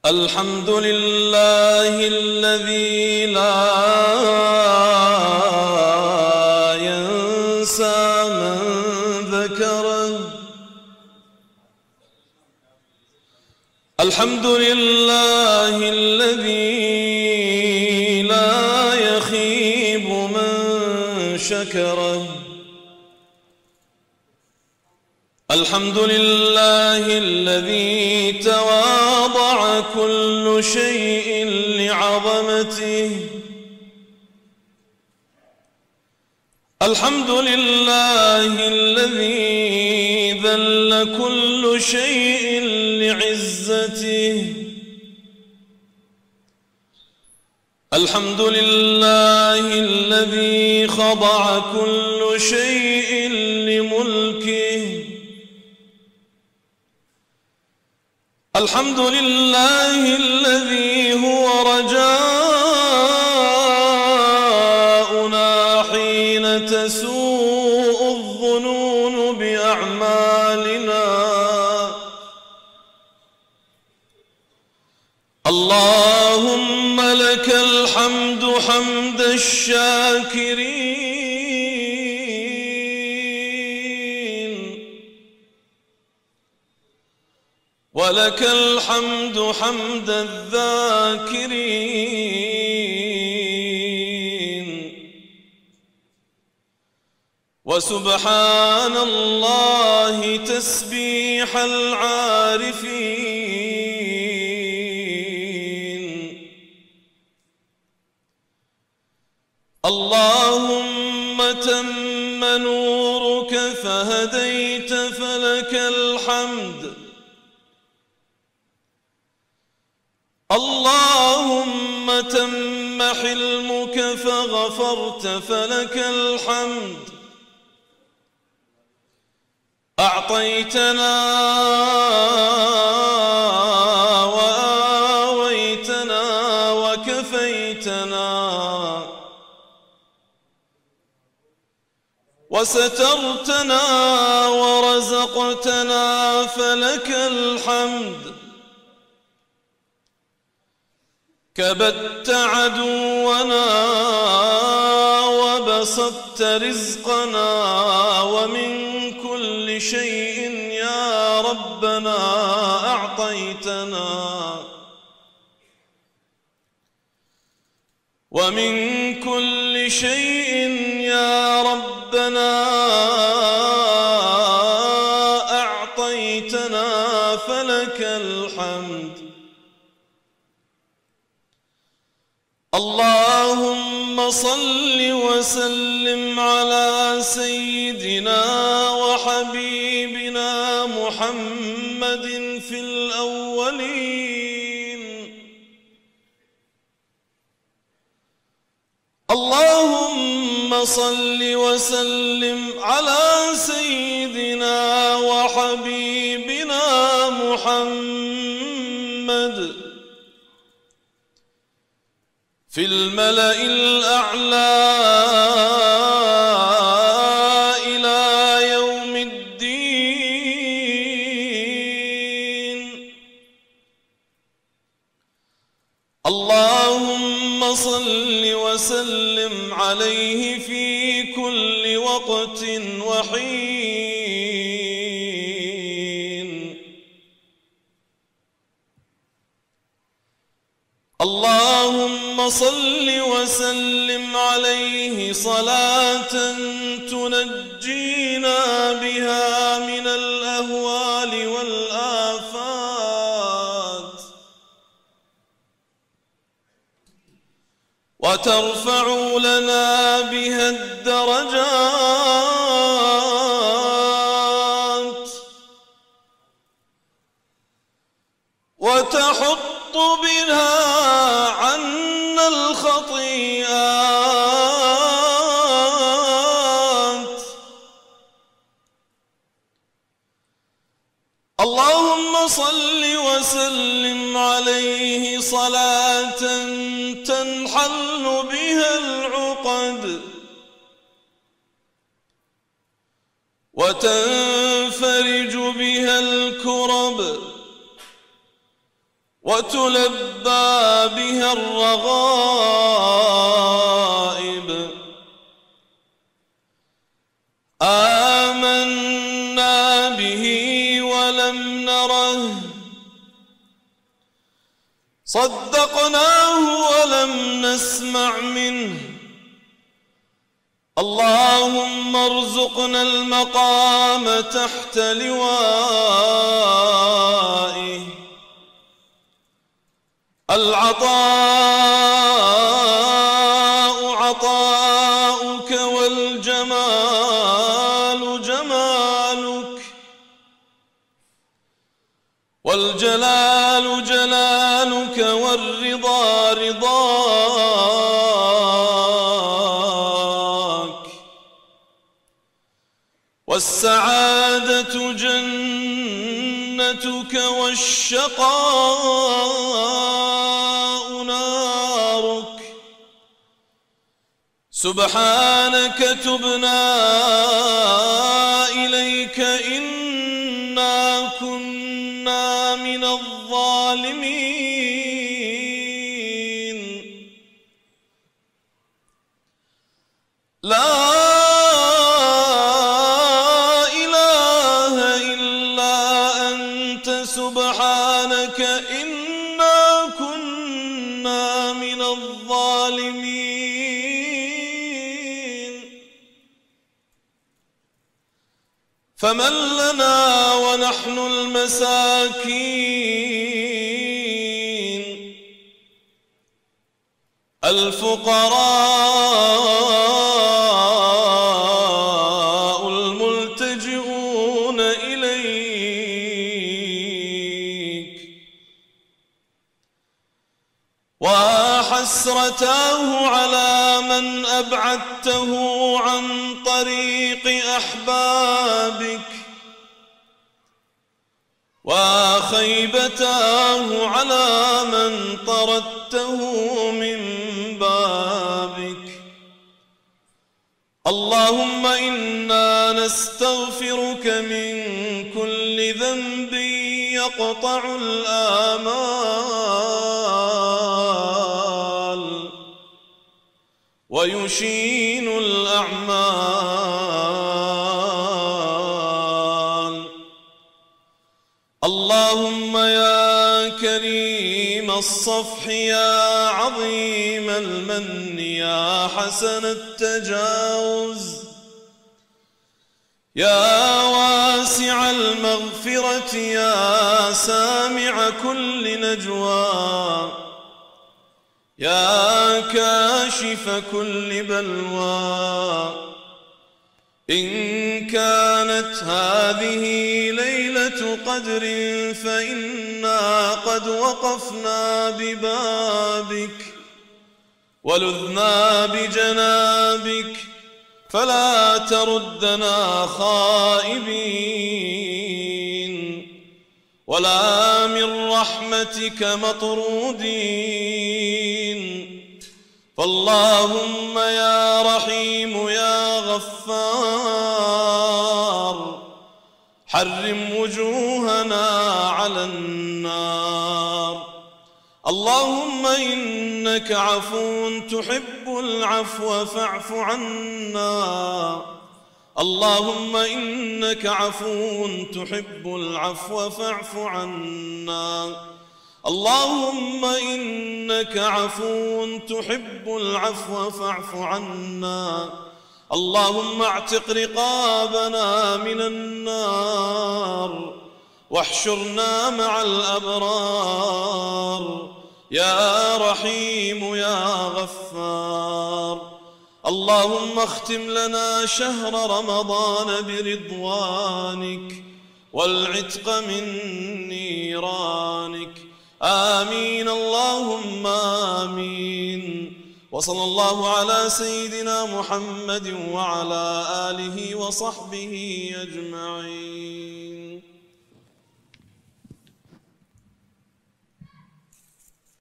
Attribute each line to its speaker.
Speaker 1: الحمد لله الذي لا ينسى من ذكره. الحمد لله الذي لا يخيب من شكره. الحمد لله الذي تواضع كل شيء لعظمته. الحمد لله الذي ذل كل شيء لعزته. الحمد لله الذي خضع كل شيء لملكه. الحمد لله الذي هو رجاؤنا حين تسوء الظنون بأعمالنا. اللهم لك الحمد حمد الشاكرين، ولك الحمد حمد الذاكرين. وسبحان الله تسبيح العارفين. اللهم تم نورك فهديت فلك الحمد. اللهم تم حلمك فغفرت فلك الحمد. أعطيتنا وآويتنا وكفيتنا وسترتنا ورزقتنا فلك الحمد. كبت عدونا وبسطت رزقنا، ومن كل شيء يا ربنا أعطيتنا، ومن كل شيء يا ربنا أعطيتنا فلك الحمد. اللهم صل وسلم على سيدنا وحبيبنا محمد في الأولين. اللهم صل وسلم على سيدنا وحبيبنا محمد في الملأ الأعلى إلى يوم الدين. اللهم صل وسلم عليه في كل وقت وحين. اللهم صل وسلم عليه صلاة تنجينا بها من الأهوال والآفات، وترفع لنا بها الدرجات، وتحط بها عنا الخطيئات. اللهم صل وسلم عليه صلاة تنحل بها العقد، وتنفرج بها الكرب، وتلبى بها الرغائب. آمنا به ولم نره، صدقناه ولم نسمع منه. اللهم ارزقنا المقام تحت لوائه. العطاء عطاؤك والجمال جمالك، والجلال جلالك، والرضا رضاك، والسعادة جنتك، والشقاء نارك. سبحانك تبنا إليك إنا كنا من الظالمين. لا إله إلا أنت سبحانك إنا كنا من الظالمين. فمن لنا ونحن المساكين الفقراء الملتجئون إليك. وحسرتاه على من أبعدته عن طريق أحبابك، وخيبتاه على من طردته من بابك. اللهم إنا نستغفرك من كل ذنب يقطع الآمال ويشين الأعمال. اللهم يا كريم الصفح، يا عظيم المن، يا حسن التجاوز، يا واسع المغفرة، يا سامع كل نجوى، يا كاشف كل بلوى. إن كانت هذه ليلة قدر فإنا قد وقفنا ببابك ولذنا بجنابك، فلا تردنا خائبين ولا من رحمتك مطرودين. فاللهم يا رحيم يا غفار، حرم وجوهنا على النار. اللهم إنك عفو تحب العفو فاعف عنا. اللهم إنك عفو تحب العفو فاعف عنا. اللهم إنك عفو تحب العفو فاعف عنا. اللهم اعتق رقابنا من النار واحشرنا مع الأبرار يا رحيم يا غفار. اللهم اختم لنا شهر رمضان برضوانك والعتق من نيرانك. آمين اللهم آمين. وصلى الله على سيدنا محمد وعلى آله وصحبه أجمعين.